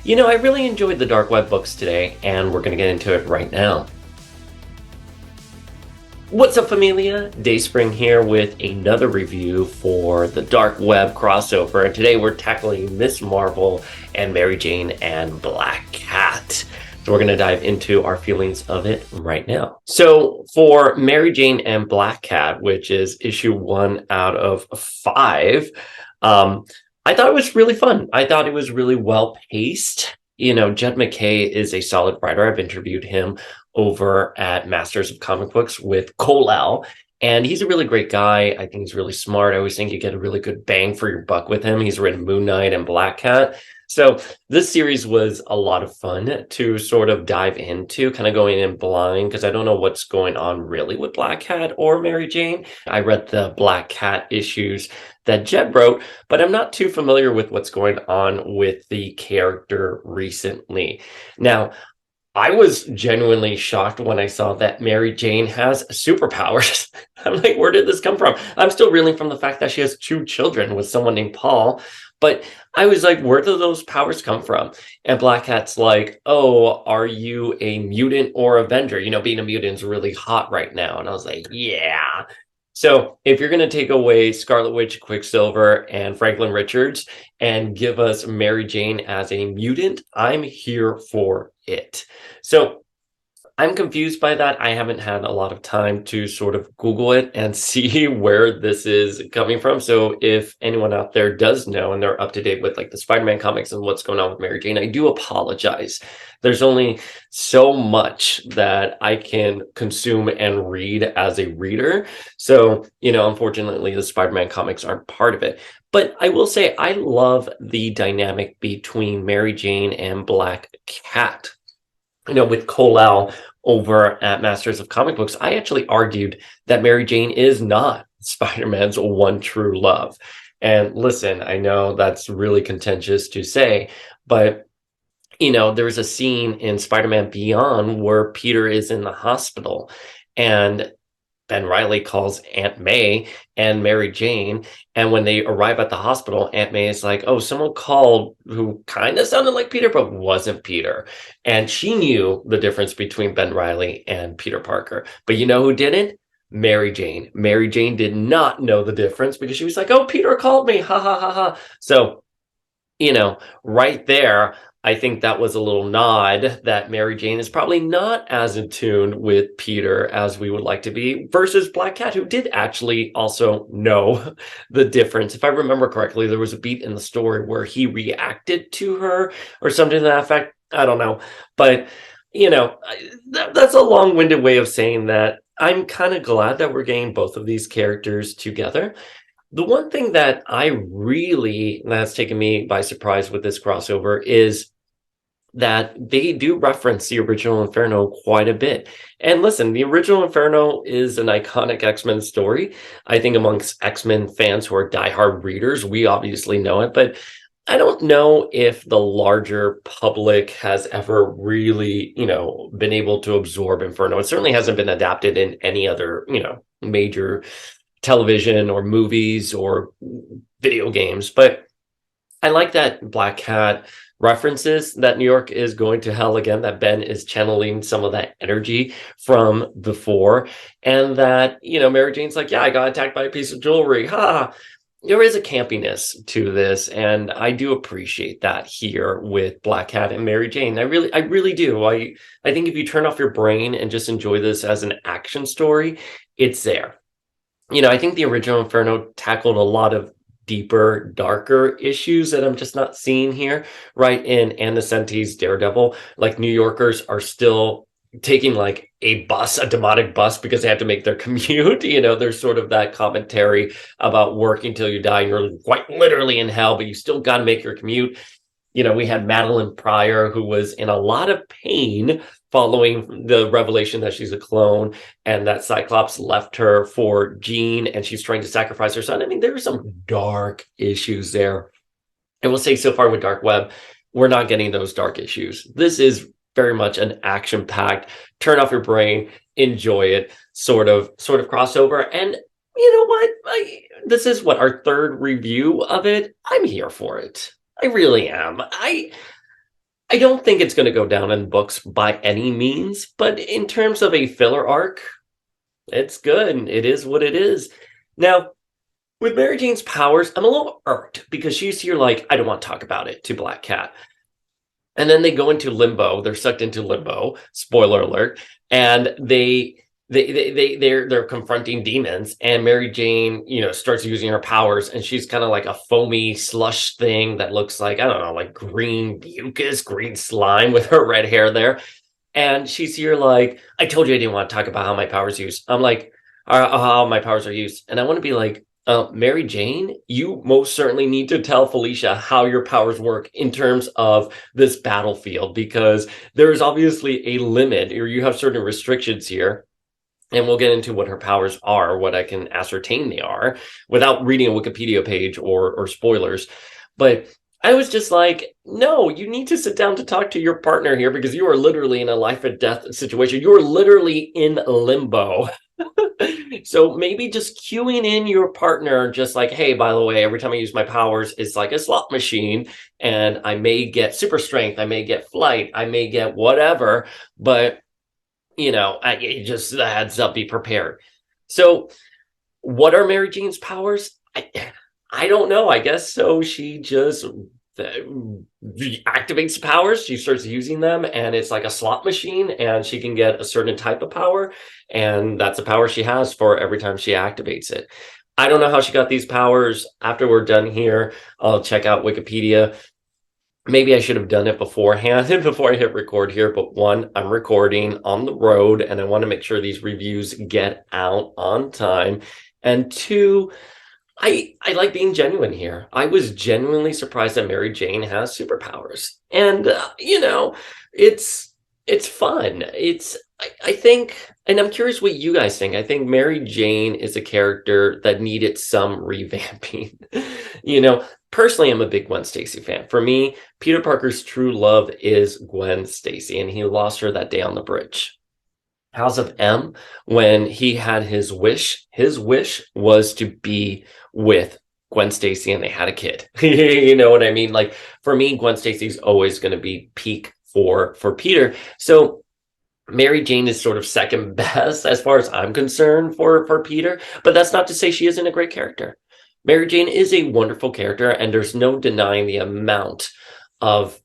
I really enjoyed the Dark Web books today, and we're going to get into it right now. What's up, familia? Dayspring here with another review for the Dark Web crossover, and today we're tackling Miss Marvel and Mary Jane and Black Cat. So we're going to dive into our feelings of it right now. So for Mary Jane and Black Cat, which is issue 1 out of 5, I thought it was really fun. I thought it was really well paced. Jed MacKay is a solid writer. I've interviewed him over at Masters of Comic Books with Colal, and he's a really great guy. I think he's really smart. I always think you get a really good bang for your buck with him. He's written Moon Knight and Black Cat. So this series was a lot of fun to sort of dive into, kind of going in blind, because I don't know what's going on really with Black Cat or Mary Jane. I read the Black Cat issues that Jed wrote, but I'm not too familiar with what's going on with the character recently. Now, I was genuinely shocked when I saw that Mary Jane has superpowers. I'm like, where did this come from? I'm still reeling from the fact that she has 2 children with someone named Paul. But I was like, where do those powers come from? And Black Cat's like, oh, are you a mutant or Avenger? Being a mutant is really hot right now. And I was like, yeah. So if you're going to take away Scarlet Witch, Quicksilver, and Franklin Richards and give us Mary Jane as a mutant, I'm here for it. So I'm confused by that. I haven't had a lot of time to sort of Google it and see where this is coming from. So if anyone out there does know and they're up to date with like the Spider-Man comics and what's going on with Mary Jane, I do apologize. There's only so much that I can consume and read as a reader. So, unfortunately, the Spider-Man comics aren't part of it. But I will say I love the dynamic between Mary Jane and Black Cat. With Colal over at Masters of Comic Books, I actually argued that Mary Jane is not Spider-Man's one true love. And listen, I know that's really contentious to say, but there's a scene in Spider-Man Beyond where Peter is in the hospital and Ben Reilly calls Aunt May and Mary Jane. And when they arrive at the hospital, Aunt May is like, oh, someone called who kind of sounded like Peter, but wasn't Peter. And she knew the difference between Ben Reilly and Peter Parker. But you know who didn't? Mary Jane. Mary Jane did not know the difference because she was like, oh, Peter called me. Ha ha ha ha. So, right there, I think that was a little nod that Mary Jane is probably not as in tune with Peter as we would like to be, versus Black Cat, who did actually also know the difference. If I remember correctly, there was a beat in the story where he reacted to her or something to that effect. I don't know. But, that's a long-winded way of saying that I'm kind of glad that we're getting both of these characters together. The one thing that that's taken me by surprise with this crossover is that they do reference the original Inferno quite a bit. And listen, the original Inferno is an iconic X-Men story. I think amongst X-Men fans who are diehard readers, we obviously know it, but I don't know if the larger public has ever really, been able to absorb Inferno. It certainly hasn't been adapted in any other, major television or movies or video games. But I like that Black Cat references that New York is going to hell again, that Ben is channeling some of that energy from before, and that, Mary Jane's like, yeah, I got attacked by a piece of jewelry. Ha! There is a campiness to this, and I do appreciate that here with Black Cat and Mary Jane. I really do. I think if you turn off your brain and just enjoy this as an action story, it's there. I think the original Inferno tackled a lot of deeper, darker issues that I'm just not seeing here, right? In Ann Nesenti's Daredevil, like New Yorkers are still taking like a demonic bus because they have to make their commute. There's sort of that commentary about working till you die. You're quite literally in hell, but you still got to make your commute. We had Madeline Pryor, who was in a lot of pain following the revelation that she's a clone and that Cyclops left her for Jean and she's trying to sacrifice her son. I mean, there are some dark issues there. And we'll say so far with Dark Web, we're not getting those dark issues. This is very much an action-packed, turn off your brain, enjoy it sort of crossover. And you know what? This is our 3rd review of it. I'm here for it. I really am. I don't think it's going to go down in books by any means, but in terms of a filler arc, it's good. It is what it is. Now, with Mary Jane's powers, I'm a little irked because she's here like, I don't want to talk about it to Black Cat. And then they go into limbo. They're sucked into limbo. Spoiler alert. And they're confronting demons. And Mary Jane, starts using her powers, and she's kind of like a foamy slush thing that looks like, I don't know, like green mucus, green slime with her red hair there. And she's here like, I told you I didn't want to talk about how my powers used. I'm like, how my powers are used. And I want to be like, Mary Jane, you most certainly need to tell Felicia how your powers work in terms of this battlefield, because there is obviously a limit, or you have certain restrictions here. And we'll get into what her powers are, what I can ascertain they are, without reading a Wikipedia page or spoilers. But I was just like, no, you need to sit down to talk to your partner here, because you are literally in a life and death situation. You are literally in limbo. So maybe just cueing in your partner, just like, hey, by the way, every time I use my powers, it's like a slot machine, and I may get super strength, I may get flight, I may get whatever, but it just a heads up, be prepared. So what are Mary Jane's powers? I don't know. I guess so. She just activates powers. She starts using them, and it's like a slot machine, and she can get a certain type of power, and that's a power she has for every time she activates it. I don't know how she got these powers. After we're done here, I'll check out Wikipedia. Maybe I should have done it beforehand before I hit record here, but one, I'm recording on the road, and I want to make sure these reviews get out on time. And two, I like being genuine here. I was genuinely surprised that Mary Jane has superpowers, and it's fun. I think, and I'm curious what you guys think. I think Mary Jane is a character that needed some revamping. Personally, I'm a big Gwen Stacy fan. For me, Peter Parker's true love is Gwen Stacy, and he lost her that day on the bridge. House of M, when he had his wish was to be with Gwen Stacy, and they had a kid. You know what I mean? Like, for me, Gwen Stacy's always going to be peak for Peter. So Mary Jane is sort of second best as far as I'm concerned for Peter, but that's not to say she isn't a great character. Mary Jane is a wonderful character, and there's no denying the amount of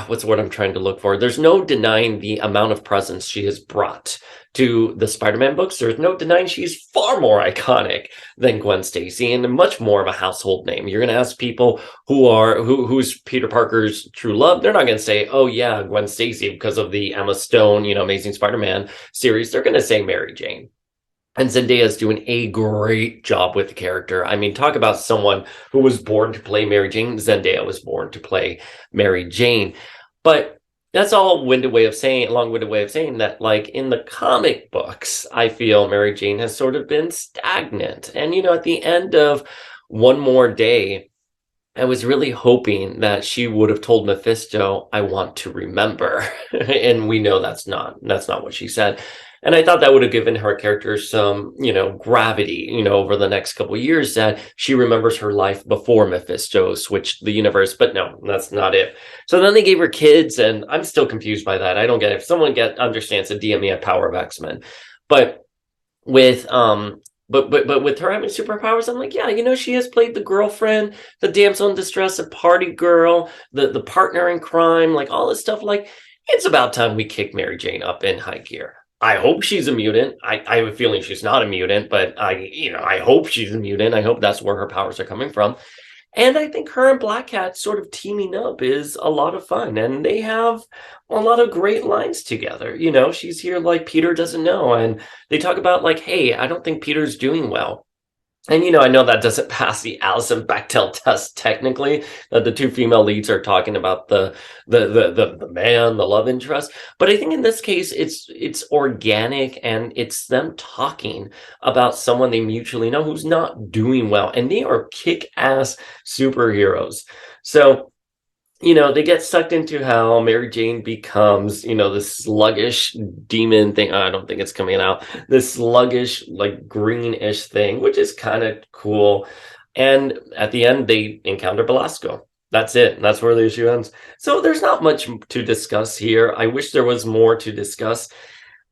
what's the word I'm trying to look for? There's no denying the amount of presence she has brought to the Spider-Man books. There's no denying she's far more iconic than Gwen Stacy, and much more of a household name. You're going to ask people who's Peter Parker's true love. They're not going to say, oh yeah, Gwen Stacy, because of the Emma Stone, Amazing Spider-Man series. They're going to say Mary Jane. And Zendaya's doing a great job with the character. I mean, talk about someone who was born to play Mary Jane. Zendaya was born to play Mary Jane. But that's all long-winded way of saying that, like, in the comic books, I feel Mary Jane has sort of been stagnant. And, at the end of One More Day, I was really hoping that she would have told Mephisto, I want to remember. And we know that's not what she said. And I thought that would have given her character some, gravity, over the next couple of years, that she remembers her life before Mephisto switched the universe. But no, that's not it. So then they gave her kids, and I'm still confused by that. I don't get it. If someone understands the DM me at Power of X-Men. But with but with her having superpowers, I'm like, yeah, she has played the girlfriend, the damsel in distress, a party girl, the partner in crime, like all this stuff. Like, it's about time we kick Mary Jane up in high gear. I hope she's a mutant. I have a feeling she's not a mutant, but I hope she's a mutant. I hope that's where her powers are coming from. And I think her and Black Cat sort of teaming up is a lot of fun. And they have a lot of great lines together. She's here like, Peter doesn't know. And they talk about like, hey, I don't think Peter's doing well. And, I know that doesn't pass the Allison Bechdel test technically, that the two female leads are talking about the man, the love interest. But I think in this case, it's organic, and it's them talking about someone they mutually know who's not doing well. And they are kick-ass superheroes. So, they get sucked into hell. Mary Jane becomes, this sluggish demon thing. I don't think it's coming out. This sluggish, like greenish thing, which is kind of cool. And at the end, they encounter Belasco. That's it. That's where the issue ends. So there's not much to discuss here. I wish there was more to discuss.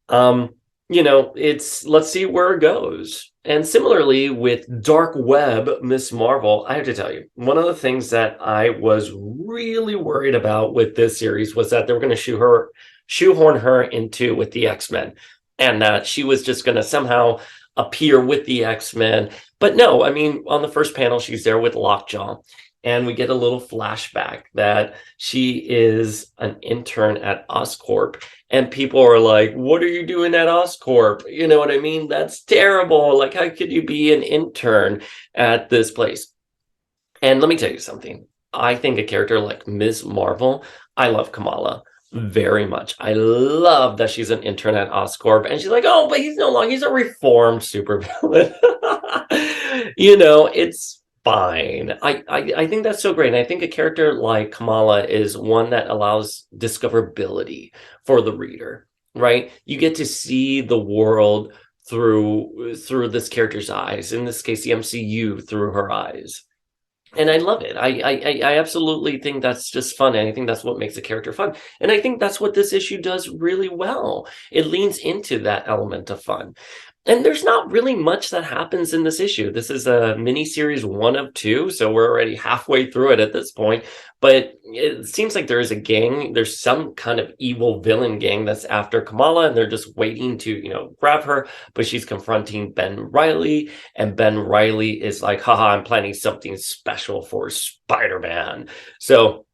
Um, it's let's see where it goes. And similarly with Dark Web, Miss Marvel, I have to tell you, one of the things that I was really worried about with this series was that they were going to shoehorn her into with the X-Men, and that she was just going to somehow appear with the X-Men. But no, I mean, on the first panel, she's there with Lockjaw. And we get a little flashback that she is an intern at Oscorp. And people are like, what are you doing at Oscorp? You know what I mean? That's terrible. Like, how could you be an intern at this place? And let me tell you something. I think a character like Ms. Marvel, I love Kamala very much. I love that she's an intern at Oscorp. And she's like, oh, but he's no longer, he's a reformed supervillain. It's fine. I think that's so great. And I think a character like Kamala is one that allows discoverability for the reader, right? You get to see the world through this character's eyes, in this case the MCU through her eyes, and I love it. I absolutely think that's just fun, and I think that's what makes a character fun, and I think that's what this issue does really well. It leans into that element of fun. And there's not really much that happens in this issue. This is a mini series 1 of 2, so we're already halfway through it at this point. But it seems like there is a gang. There's some kind of evil villain gang that's after Kamala, and they're just waiting to, grab her. But she's confronting Ben Reilly, and Ben Reilly is like, haha, I'm planning something special for Spider-Man. So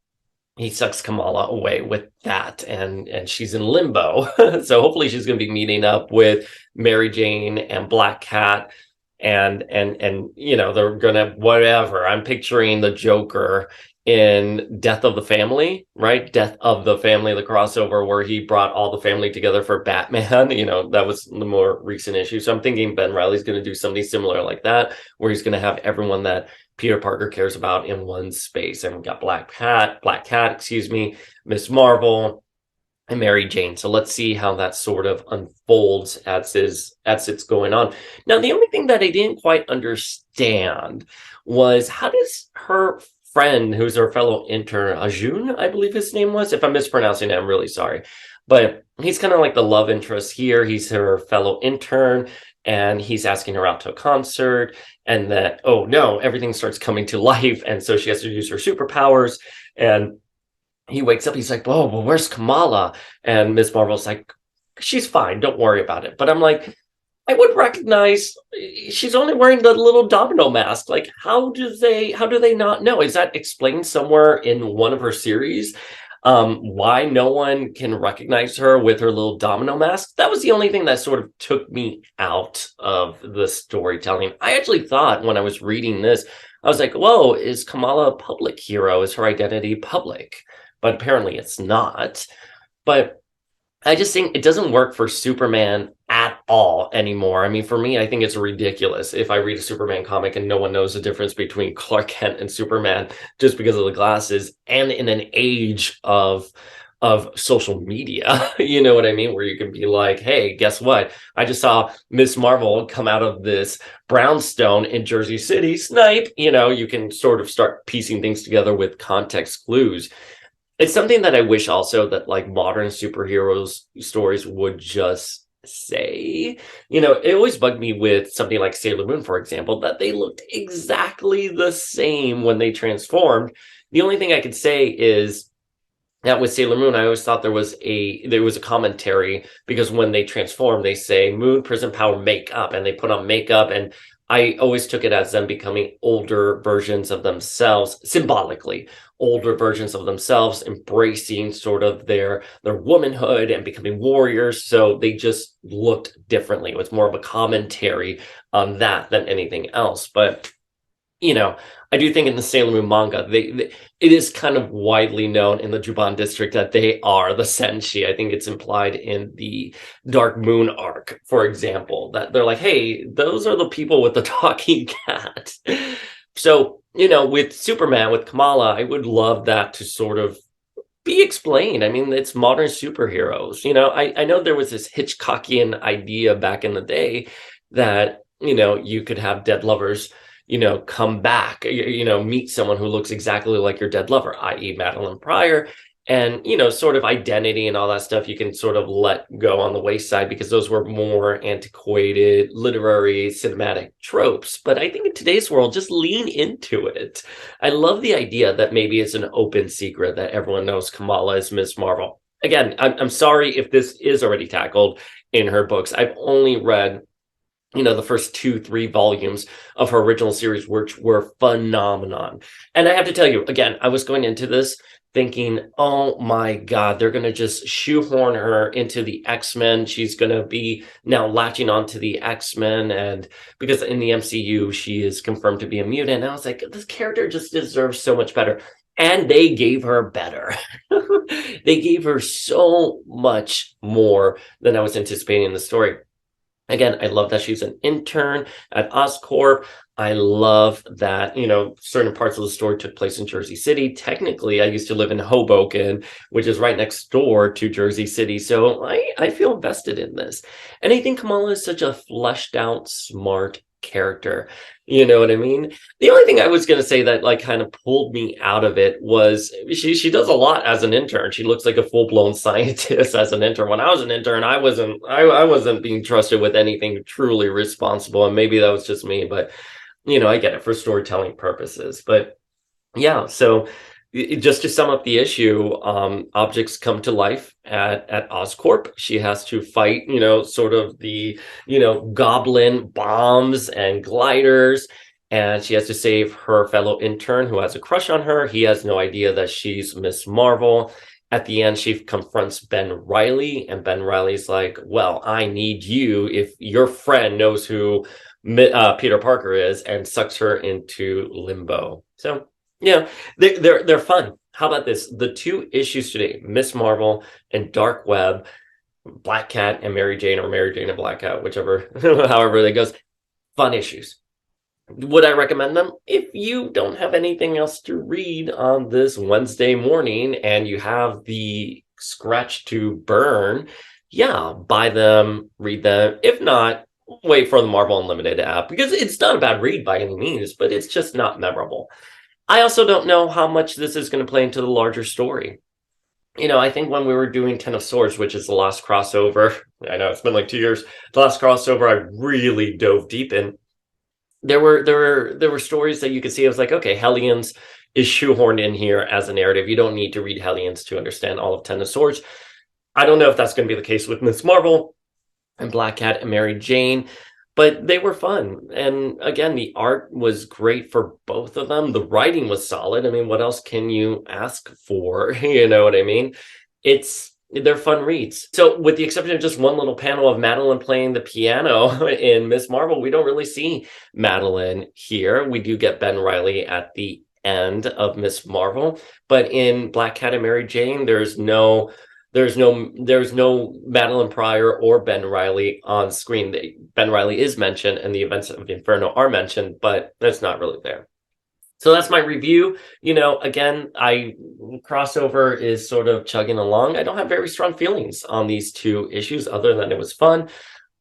he sucks Kamala away with that, and she's in limbo. So hopefully she's going to be meeting up with Mary Jane and Black Cat, and they're gonna whatever. I'm picturing the Joker in Death of the Family, right? Death of the Family, the crossover where he brought all the family together for Batman. That was the more recent issue. So I'm thinking Ben Reilly's going to do something similar like that, where he's going to have everyone that Peter Parker cares about in one space. And we've got Black Cat, excuse me, Miss Marvel, and Mary Jane. So let's see how that sort of unfolds as it's going on. Now, the only thing that I didn't quite understand was, how does her friend, who's her fellow intern, Ajun, I believe his name was, if I'm mispronouncing it, I'm really sorry, but he's kind of like the love interest here. He's her fellow intern, and he's asking her out to a concert, and that, oh no, everything starts coming to life, and so she has to use her superpowers. And he wakes up, he's like, oh, well, where's Kamala? And Miss Marvel's like, she's fine, don't worry about it. But I'm like, I would recognize, she's only wearing the little domino mask. Like, how do they not know? Is that explained somewhere in one of her series? Why no one can recognize her with her little domino mask? That was the only thing that sort of took me out of the storytelling. I actually thought when I was reading this, I was like, whoa, is Kamala a public hero? Is her identity public? But apparently it's not. But I just think it doesn't work for Superman at all anymore. I mean, for me, I think it's ridiculous if I read a Superman comic and no one knows the difference between Clark Kent and Superman just because of the glasses, and in an age of social media, you know what I mean? Where you can be like, hey, guess what? I just saw Miss Marvel come out of this brownstone in Jersey City. Snipe, you can sort of start piecing things together with context clues. It's something that I wish also that like modern superheroes stories would just say. It always bugged me with something like Sailor Moon, for example, that they looked exactly the same when they transformed. The only thing I could say is that with Sailor Moon, I always thought there was a commentary, because when they transform, they say Moon, Prison Power, makeup, and they put on makeup, and I always took it as them becoming older versions of themselves, symbolically older versions of themselves, embracing sort of their womanhood and becoming warriors. So they just looked differently. It was more of a commentary on that than anything else. But I do think in the Sailor Moon manga, it is kind of widely known in the Juban district that they are the Senshi. I think it's implied in the Dark Moon arc, for example, that they're like, hey, those are the people with the talking cat. So, with Superman, with Kamala, I would love that to sort of be explained. I mean, it's modern superheroes. I know there was this Hitchcockian idea back in the day that, you could have dead lovers, come back, meet someone who looks exactly like your dead lover, i.e. Madeline Pryor. And, sort of identity and all that stuff you can sort of let go on the wayside because those were more antiquated literary cinematic tropes. But I think in today's world, just lean into it. I love the idea that maybe it's an open secret that everyone knows Kamala is Ms. Marvel. Again, I'm sorry if this is already tackled in her books. I've only read the first 2-3 volumes of her original series, which were phenomenon. And I have to tell you, again, I was going into this thinking, oh my God, they're going to just shoehorn her into the X-Men. She's going to be now latching onto the X-Men. And because in the MCU, she is confirmed to be a mutant. And I was like, this character just deserves so much better. And they gave her better. They gave her so much more than I was anticipating in the story. Again, I love that she's an intern at Oscorp. I love that, certain parts of the story took place in Jersey City. Technically, I used to live in Hoboken, which is right next door to Jersey City. So I feel invested in this. And I think Kamala is such a fleshed out, smart character. You know what I mean? The only thing I was going to say that kind of pulled me out of it was she does a lot as an intern. She looks like a full-blown scientist as an intern. When I was an intern, I wasn't being trusted with anything truly responsible, and maybe that was just me, but I get it for storytelling purposes. But yeah, so just to sum up the issue, objects come to life at Oscorp. She has to fight, sort of the, goblin bombs and gliders. And she has to save her fellow intern who has a crush on her. He has no idea that she's Miss Marvel. At the end, she confronts Ben Reilly, and Ben Reilly's like, well, I need you if your friend knows who Peter Parker is, and sucks her into limbo. So yeah, they're fun. How about this? The 2 issues today, Miss Marvel and Dark Web, Black Cat and Mary Jane, or Mary Jane and Black Cat, whichever, however that goes. Fun issues. Would I recommend them? If you don't have anything else to read on this Wednesday morning and you have the scratch to burn, yeah, buy them, read them. If not, wait for the Marvel Unlimited app, because it's not a bad read by any means, but it's just not memorable. I also don't know how much this is going to play into the larger story. I think when we were doing Ten of Swords, which is the last crossover, I know it's been like 2 years, the last crossover I really dove deep in. There were stories that you could see. I was like, okay, Hellions is shoehorned in here as a narrative. You don't need to read Hellions to understand all of Ten of Swords. I don't know if that's going to be the case with Miss Marvel and Black Cat and Mary Jane, but they were fun. And again, the art was great for both of them. The writing was solid. I mean, what else can you ask for? You know what I mean? They're fun reads. So with the exception of just one little panel of Madeline playing the piano in Miss Marvel, we don't really see Madeline here. We do get Ben Reilly at the end of Miss Marvel, but in Black Cat and Mary Jane, there's no Madeline Pryor or Ben Reilly on screen. Ben Reilly is mentioned and the events of Inferno are mentioned, but it's not really there. So that's my review. Again, crossover is sort of chugging along. I don't have very strong feelings on these 2 issues other than it was fun.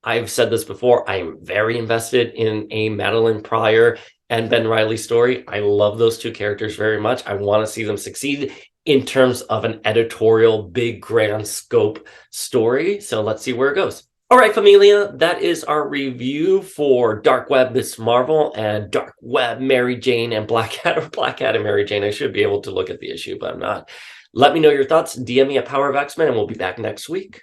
I've said this before. I'm very invested in a Madeline Pryor and Ben Reilly story. I love those 2 characters very much. I want to see them succeed in terms of an editorial, big, grand scope story. So let's see where it goes. All right, familia, that is our review for Dark Web Miss Marvel and Dark Web Mary Jane and Black Cat, or Black Cat and Mary Jane. I should be able to look at the issue, but I'm not. Let me know your thoughts. DM me at Power of X-Men, and we'll be back next week.